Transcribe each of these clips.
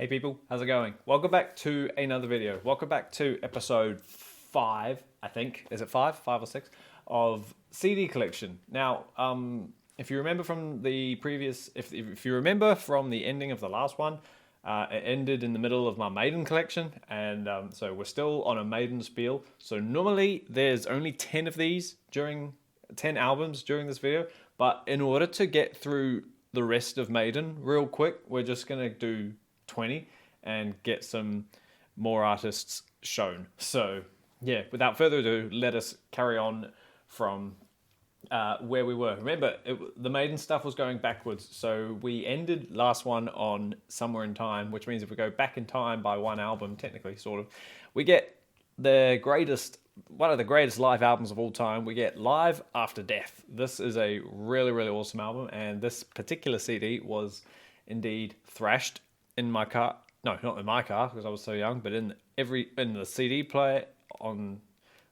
Hey people, how's it going? Welcome back to another video. Welcome back to episode 5, I think. Is it 5? 5 or 6? Of CD collection. Now, if you remember from the previous, if you remember from the ending of the last one, it ended in the middle of my Maiden collection, and so we're still on a Maiden spiel. So normally there's only 10 of these 10 albums during this video, but in order to get through the rest of Maiden real quick, we're just gonna do 20 and get some more artists shown. So yeah, without further ado, let us carry on from where we were. Remember, the Maiden stuff was going backwards, so we ended last one on Somewhere in Time, which means if we go back in time by one album, technically, sort of, we get one of the greatest live albums of all time. We get Live After Death. This is a really, really awesome album, and this particular CD was indeed thrashed in my car. No, not in my car because I was so young, but in the CD player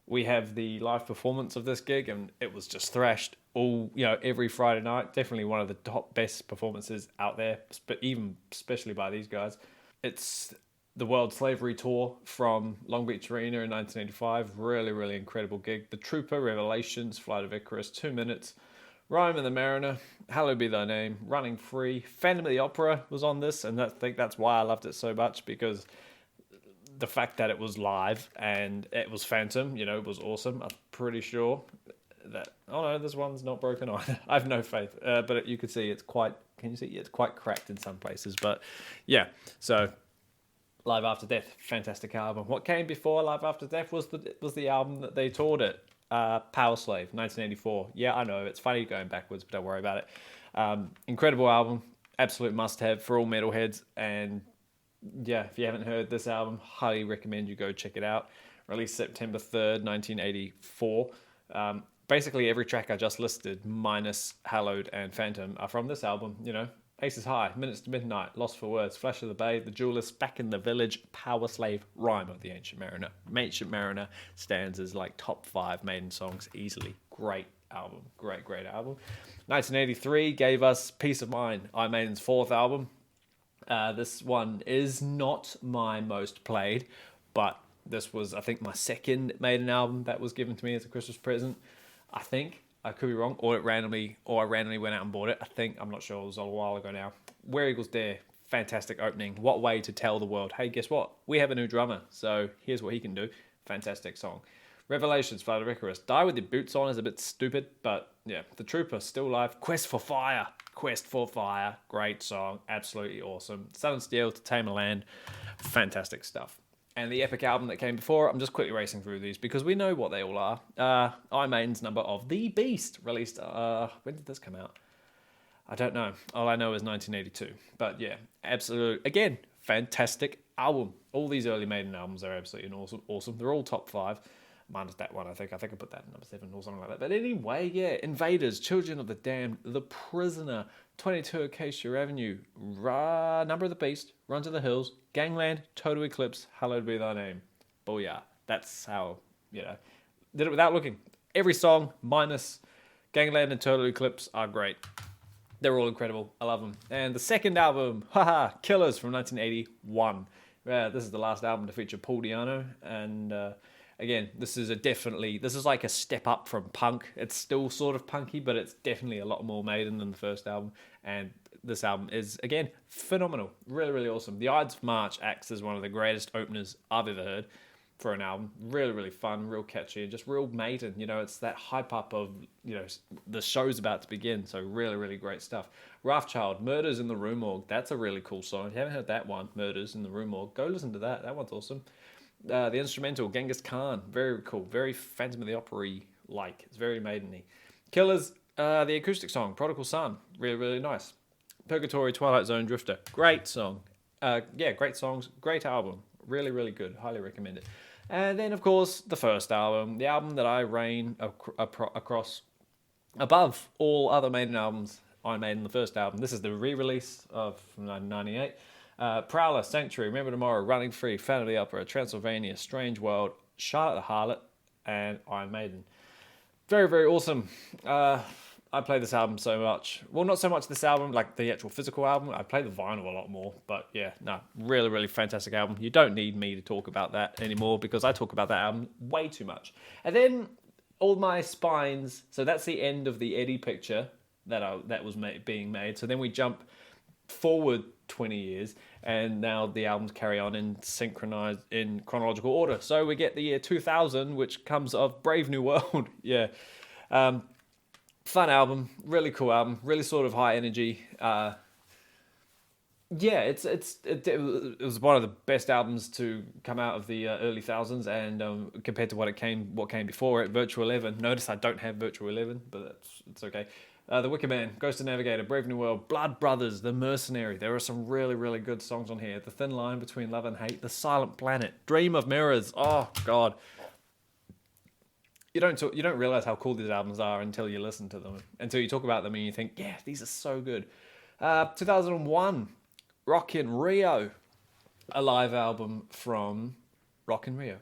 we have the live performance of this gig, and it was just thrashed every Friday night. Definitely one of the top best performances out there, but especially by these guys. It's the World Slavery Tour from Long Beach Arena in 1985. Really, really incredible gig. The Trooper, Revelations, Flight of Icarus, 2 Minutes, Rhyme and the Mariner, Hallowed Be Thy Name, Running Free, Phantom of the Opera was on this, and I think that's why I loved it so much, because the fact that it was live and it was Phantom, it was awesome. I'm pretty sure that, oh no, this one's not broken either. I have no faith, but you could see it's quite cracked in some places, but yeah, so Live After Death, fantastic album. What came before Live After Death was the album that they toured it. Power Slave, 1984. Yeah, I know, it's funny going backwards, but don't worry about it. Incredible album, absolute must-have for all metalheads, and yeah, if you haven't heard this album, highly recommend you go check it out. Released September 3rd, 1984. Basically, every track I just listed, minus Hallowed and Phantom, are from this album. Aces High, Minutes to Midnight, Lost for Words, Flash of the Bay, The Duelist, Back in the Village, Power Slave, Rhyme of the Ancient Mariner. Ancient Mariner stands as like top 5 Maiden songs easily. Great album. Great album. 1983 gave us Peace of Mind, Iron Maiden's 4th album. This one is not my most played, but this was, I think, my second Maiden album that was given to me as a Christmas present. I think. I could be wrong, or I randomly went out and bought it. I'm not sure, it was a while ago now. Where Eagles Dare, fantastic opening. What way to tell the world, hey, guess what? We have a new drummer, so here's what he can do. Fantastic song. Revelations, Flight of Icarus. Die With Your Boots On is a bit stupid, but yeah. The Trooper, still live. Quest for Fire, great song, absolutely awesome. Sun and Steel, To Tame a Land, fantastic stuff. And the epic album that came before, I'm just quickly racing through these because we know what they all are. Iron Maiden's Number of the Beast, released, when did this come out? I don't know. All I know is 1982. But yeah, absolute, again, fantastic album. All these early Maiden albums are absolutely awesome. They're all top 5. Minus that one, I think. I put that in number 7 or something like that. But anyway, yeah. Invaders, Children of the Damned, The Prisoner, 22 Acacia Avenue, Number of the Beast, Run to the Hills, Gangland, Total Eclipse, Hallowed Be Thy Name. Booyah. That's how, did it without looking. Every song, minus Gangland and Total Eclipse, are great. They're all incredible. I love them. And the second album, Killers from 1981. This is the last album to feature Paul Di'Anno, and again, this is like a step up from punk. It's still sort of punky, but it's definitely a lot more Maiden than the first album. And this album is, again, phenomenal. Really, really awesome. The Ides of March acts as one of the greatest openers I've ever heard for an album. Really, really fun, real catchy, and just real Maiden. It's that hype up of, the show's about to begin. So really, really great stuff. Wrathchild, Murders in the Rue Morgue. That's a really cool song. If you haven't heard that one, Murders in the Rue Morgue, go listen to that. That one's awesome. The instrumental, Genghis Khan, very cool, very Phantom of the Opera-y like. It's very Maiden-y. Killers, the acoustic song, Prodigal Son, really, really nice. Purgatory, Twilight Zone, Drifter, great song. Great songs, great album, really, really good, highly recommend it. And then, of course, the first album, the album that I reign across above all other Maiden albums. Iron Maiden, the first album. This is the re-release from 1998. Prowler, Sanctuary, Remember Tomorrow, Running Free, Phantom of the Opera, Transylvania, Strange World, Charlotte the Harlot, and Iron Maiden. Very, very awesome. I play this album so much. Well, not so much this album, like the actual physical album. I play the vinyl a lot more. But yeah, no, really, really fantastic album. You don't need me to talk about that anymore because I talk about that album way too much. And then all my spines. So that's the end of the Eddie picture that was being made. So then we jump forward 20 years, and now the albums carry on in synchronized in chronological order. So we get the year 2000, which comes of Brave New World. Yeah. Fun album, really cool album, really sort of high energy. Yeah, it was one of the best albums to come out of the early thousands, and compared to what came before it, Virtual 11. Notice I don't have Virtual 11, but it's okay. The Wicker Man, Ghost of Navigator, Brave New World, Blood Brothers, The Mercenary. There are some really, really good songs on here. The Thin Line Between Love and Hate, The Silent Planet, Dream of Mirrors. Oh God. You don't realize how cool these albums are until you listen to them, until you talk about them and you think, yeah, these are so good. 2001, Rock in Rio, a live album from Rock in Rio.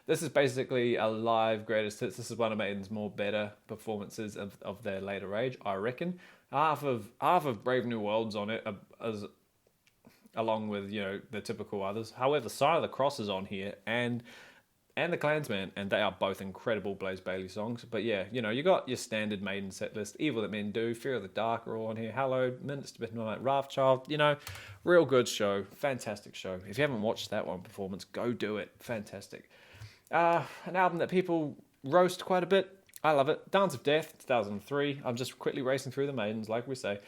This is basically a live greatest hits. This is one of Maiden's more better performances of their later age, I reckon. Half of Brave New World's on it, along with the typical others. However, Sign of the Cross is on here, and The Klansman, and they are both incredible Blaze Bayley songs. But yeah, you got your standard Maiden set list. Evil That Men Do, Fear of the Dark are all on here. Hallowed, Minutes to Midnight, Wrathchild. Real good show. Fantastic show. If you haven't watched that one performance, go do it. Fantastic. An album that people roast quite a bit. I love it. Dance of Death, 2003. I'm just quickly racing through the Maidens, like we say.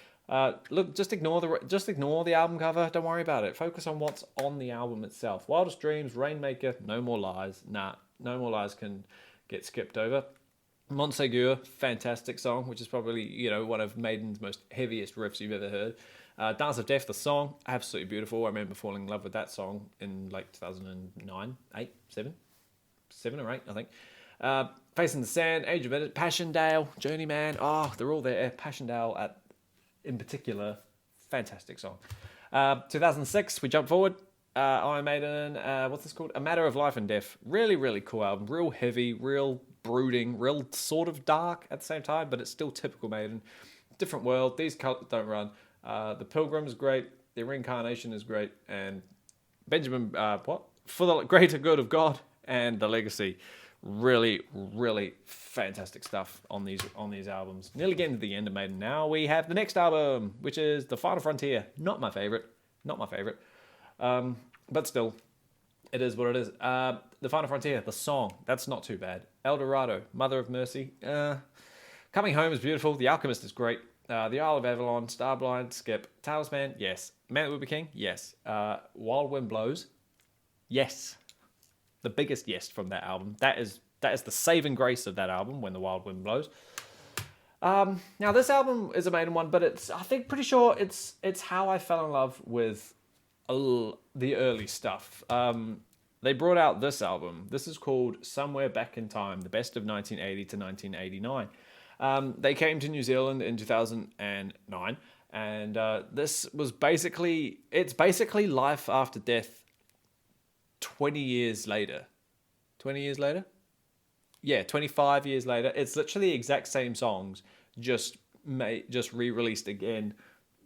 Look, just ignore the album cover. Don't worry about it. Focus on what's on the album itself. Wildest Dreams, Rainmaker, No More Lies. Nah, No More Lies can get skipped over. Montsegur, fantastic song, which is probably one of Maiden's most heaviest riffs you've ever heard. Dance of Death, the song, absolutely beautiful. I remember falling in love with that song in like 2009, 7 or 8, I think. Face in the Sand, Age of Edit, Passchendaele, Journeyman. Oh, they're all there. Passchendaele in particular, fantastic song. 2006, we jump forward. Iron Maiden, what's this called? A Matter of Life and Death. Really, really cool album. Real heavy, real brooding, real sort of dark at the same time, but it's still typical Maiden. Different world. These Cults Don't Run. The Pilgrim is great. The Reincarnation is great. And Benjamin, For the Greater Good of God and The Legacy. Really, really fantastic stuff on these albums. Nearly getting to the end of Maiden now. We have the next album, which is The Final Frontier. Not my favorite. But still, it is what it is. The Final Frontier, the song, that's not too bad. El Dorado, Mother of Mercy. Coming Home is beautiful. The Alchemist is great. The Isle of Avalon, Starblind, Skip. Talisman, yes. Man That Would Be King, yes. Wild Wind Blows, yes. The biggest yes from that album. That is the saving grace of that album, When the Wild Wind Blows. Now this album is a Maiden one, but pretty sure it's how I fell in love with the early stuff. They brought out this album. This is called Somewhere Back in Time, the best of 1980 to 1989. They came to New Zealand in 2009, and this was basically life after death 20 years later. 20 years later? Yeah, 25 years later. It's literally the exact same songs, just re-released again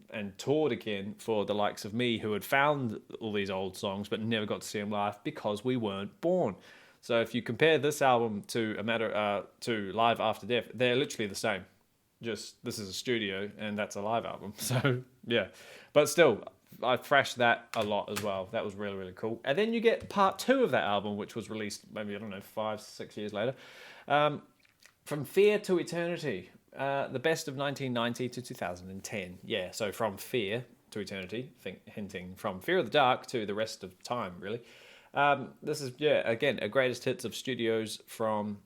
and toured again for the likes of me, who had found all these old songs but never got to see them live because we weren't born. So if you compare this album to to Live After Death, they're literally the same. Just this is a studio and that's a live album. So yeah, but still, I thrashed that a lot as well. That was really, really cool. And then you get part 2 of that album, which was released maybe, 5-6 years later. From Fear to Eternity. The best of 1990 to 2010. Yeah, so from Fear to Eternity, hinting from Fear of the Dark to the rest of time, really. This is, again, a greatest hits of studios from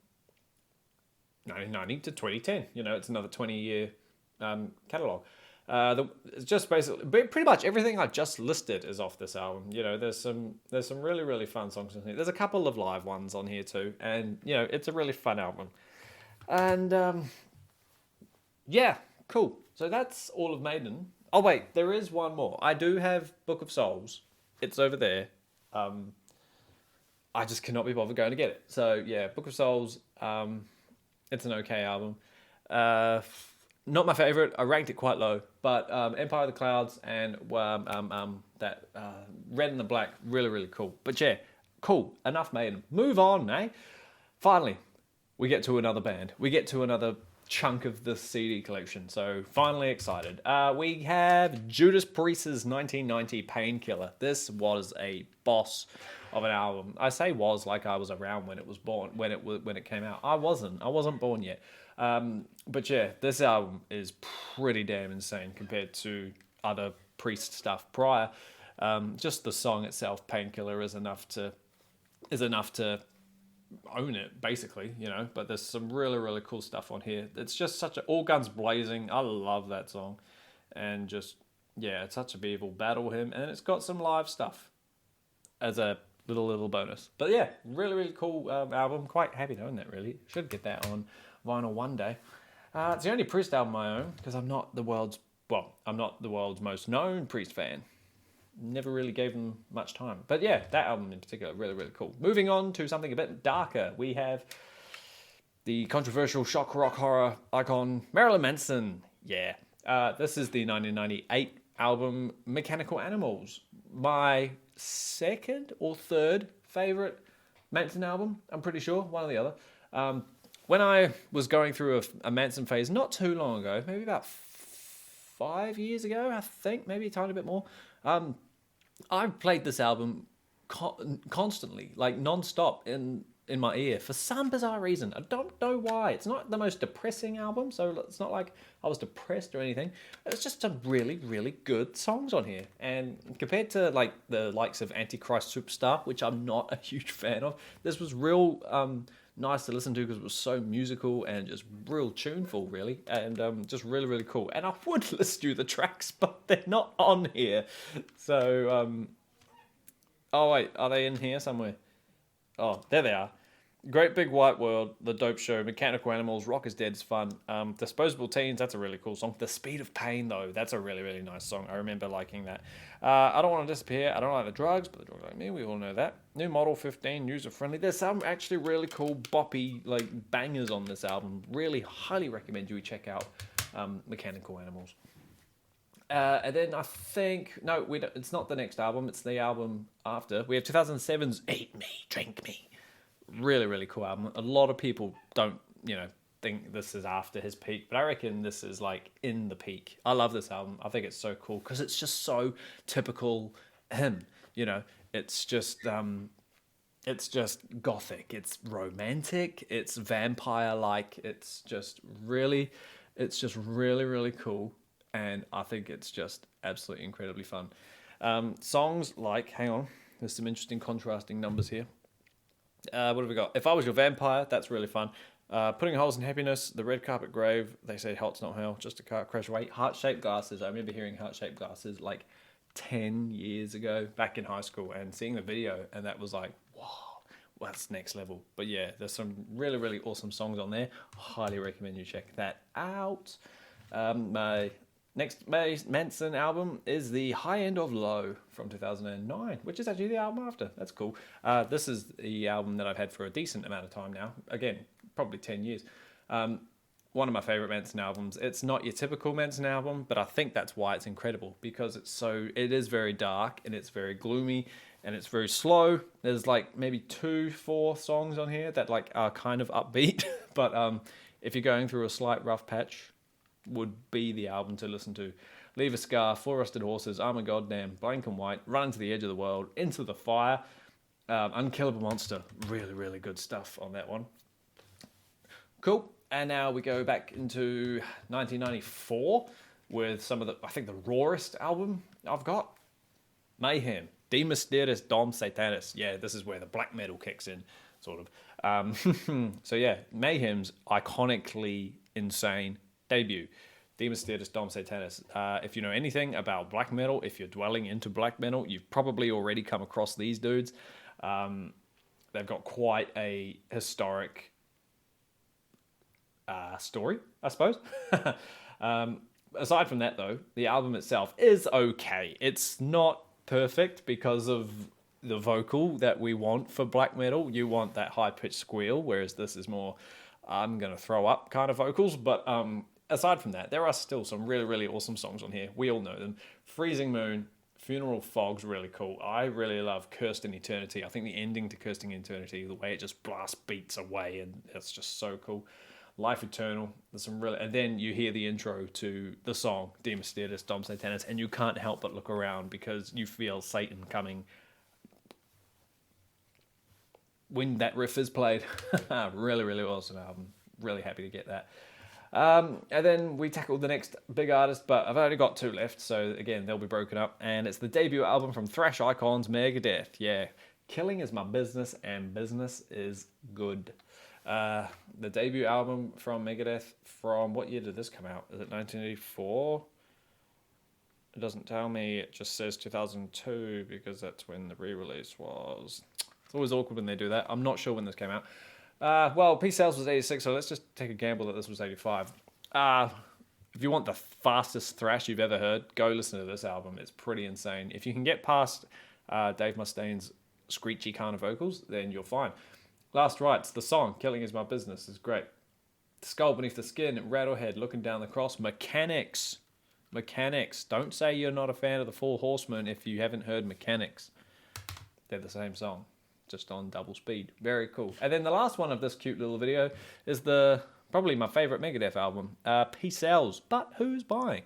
1990 to 2010. It's another 20-year catalogue. It's just basically pretty much everything I just listed is off this album. There's some really, really fun songs on here. There's a couple of live ones on here too, and it's a really fun album. And yeah, cool. So that's all of Maiden. Oh wait, there is one more. I do have Book of Souls. It's over there. I just cannot be bothered going to get it. So yeah, Book of Souls. It's an okay album. Not my favorite. I ranked it quite low, but Empire of the Clouds and that Red and the Black, really, really cool. But yeah, cool. Enough Maiden. Move on, eh? Finally, we get to another band. We get to another chunk of the CD collection. So finally excited. We have Judas Priest's 1990 Painkiller. This was a boss of an album. I say was like I was around when it was born, when it came out. I wasn't born yet. But yeah, this album is pretty damn insane compared to other Priest stuff prior. Just the song itself, Painkiller, is enough to own it, basically, you know. But there's some really, really cool stuff on here. It's just such a all guns blazing. I love that song, and just yeah, it's such a beautiful battle hymn, and it's got some live stuff as a little bonus. But yeah, really, really cool album. Quite happy to own that. Really, should get that on vinyl one day. It's the only Priest album I own because I'm not the world's most known Priest fan. Never really gave them much time. But yeah, that album in particular, really, really cool. Moving on to something a bit darker, we have the controversial shock rock horror icon Marilyn Manson. Yeah, this is the 1998 album Mechanical Animals. My second or third favorite Manson album, I'm pretty sure, one or the other. When I was going through a Manson phase not too long ago, maybe about 5 years ago, I think, maybe a tiny bit more, I've played this album constantly, like non-stop in my ear for some bizarre reason. I don't know why. It's not the most depressing album, so it's not like I was depressed or anything. It's just some really, really good songs on here. And compared to like the likes of Antichrist Superstar, which I'm not a huge fan of, this was real nice to listen to because it was so musical and just real tuneful, really, and just really, really cool. And I would list you the tracks, but they're not on here. So, oh wait, are they in here somewhere? Oh, there they are. Great Big White World, The Dope Show, Mechanical Animals, Rock is Dead's fun. Disposable Teens, that's a really cool song. The Speed of Pain, though, that's a really, really nice song. I remember liking that. I Don't Want to Disappear, I Don't Like the Drugs, but the drugs like me, we all know that. New Model 15, user-friendly. There's some actually really cool boppy like bangers on this album. Really highly recommend you check out Mechanical Animals. And then I think, no, it's not the next album, it's the album after. We have 2007's Eat Me, Drink Me. Really, really cool album. A lot of people don't, think this is after his peak, but I reckon this is like in the peak. I love this album. I think it's so cool because it's just so typical him. It's just gothic. It's romantic. It's vampire-like. It's just really, really cool. And I think it's just absolutely incredibly fun. Songs like, hang on, there's some interesting contrasting numbers here. What have we got? If I Was Your Vampire, that's really fun. Putting Holes in Happiness, The Red Carpet Grave, They Say Hot's Not Hell, Just a Car Crash Away, Heart-Shaped Glasses. I remember hearing Heart-Shaped Glasses like 10 years ago back in high school and seeing the video, and that was like, wow, that's next level. But yeah, there's some really, really awesome songs on there. Highly recommend you check that out. My next Manson album is The High End of Low from 2009, which is actually the album after. That's cool. This is the album that I've had for a decent amount of time now. Again, probably 10 years. One of my favorite Manson albums. It's not your typical Manson album, but I think that's why it's incredible, because it is very dark and it's very gloomy and it's very slow. There's like maybe 2-4 songs on here that like are kind of upbeat, but if you're going through a slight rough patch, would be the album to listen to. Leave a Scar, Four Rusted Horses, I'm a Goddamn, Blank and White, Running to the Edge of the World, Into the Fire, Unkillable Monster. Really, really good stuff on that one. Cool. And now we go back into 1994 with some of the, I think, the rawest album I've got. Mayhem, De Mysteris Dom Satanis. Yeah, this is where the black metal kicks in, sort of. So yeah, Mayhem's iconically insane debut, De Mysteris Dom Satanis. If you know anything about black metal, if you're dwelling into black metal, you've probably already come across these dudes. They've got quite a historic story, I suppose. Aside from that, though, the album itself is okay. It's not perfect because of the vocal that we want for black metal. You want that high-pitched squeal, whereas this is more I'm going to throw up kind of vocals. But aside from that, there are still some really, really awesome songs on here. We all know them. Freezing Moon, Funeral Fog's really cool. I really love Cursed in Eternity. I think the ending to Cursed in Eternity, the way it just blast beats away, and it's just so cool. Life Eternal, there's some really, and then you hear the intro to the song De Mysteriis Dom Satanis, and you can't help but look around because you feel Satan coming when that riff is played. Really, really awesome album. Really happy to get that. And then we tackled the next big artist, but I've only got 2 left, so again, they'll be broken up. And it's the debut album from thrash icons Megadeth. Yeah, Killing Is My Business, and business is good. The debut album from Megadeth, from what year did this come out? Is it 1984? It doesn't tell me, it just says 2002 because that's when the re-release was. It's always awkward when they do that. I'm not sure when this came out. Well, Peace Sells was 86, so let's just take a gamble that this was 85. If you want the fastest thrash you've ever heard, go listen to this album. It's pretty insane. If you can get past Dave Mustaine's screechy kind of vocals, then you're fine. Last Rites, the song, Killing Is My Business, is great. Skull Beneath the Skin, Rattlehead, Looking Down the Cross, Mechanics. Don't say you're not a fan of the Four Horsemen if you haven't heard Mechanics. They're the same song, just on double speed. Very cool. And then the last one of this cute little video is probably my favorite Megadeth album, Peace Sells, but who's buying?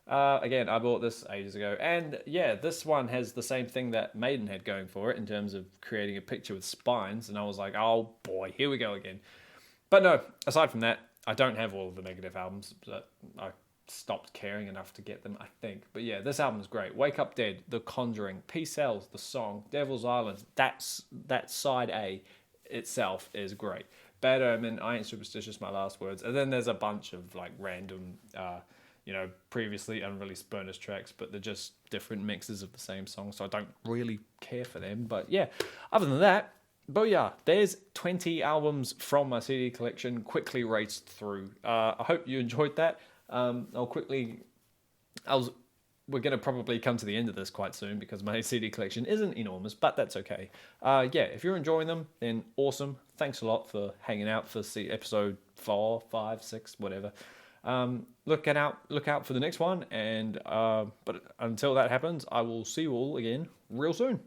Again, I bought this ages ago, and yeah, this one has the same thing that Maiden had going for it in terms of creating a picture with spines, and I was like, oh boy, here we go again. But no, aside from that, I don't have all of the Megadeth albums, but I stopped caring enough to get them, I think. But yeah, this album is great. Wake Up Dead, The Conjuring, Peace Sells, the song, Devil's Island, that side A itself is great. Bad Omen, I Ain't Superstitious, My Last Words, and then there's a bunch of like random previously unreleased bonus tracks, but they're just different mixes of the same song, so I don't really care for them. But yeah, other than that, booyah, there's 20 albums from my CD collection quickly raced through. I hope you enjoyed that. We're going to probably come to the end of this quite soon because my CD collection isn't enormous, but that's okay. If you're enjoying them, then awesome. Thanks a lot for hanging out for episode 4, 5, 6, whatever. Look out for the next one, and but until that happens, I will see you all again real soon.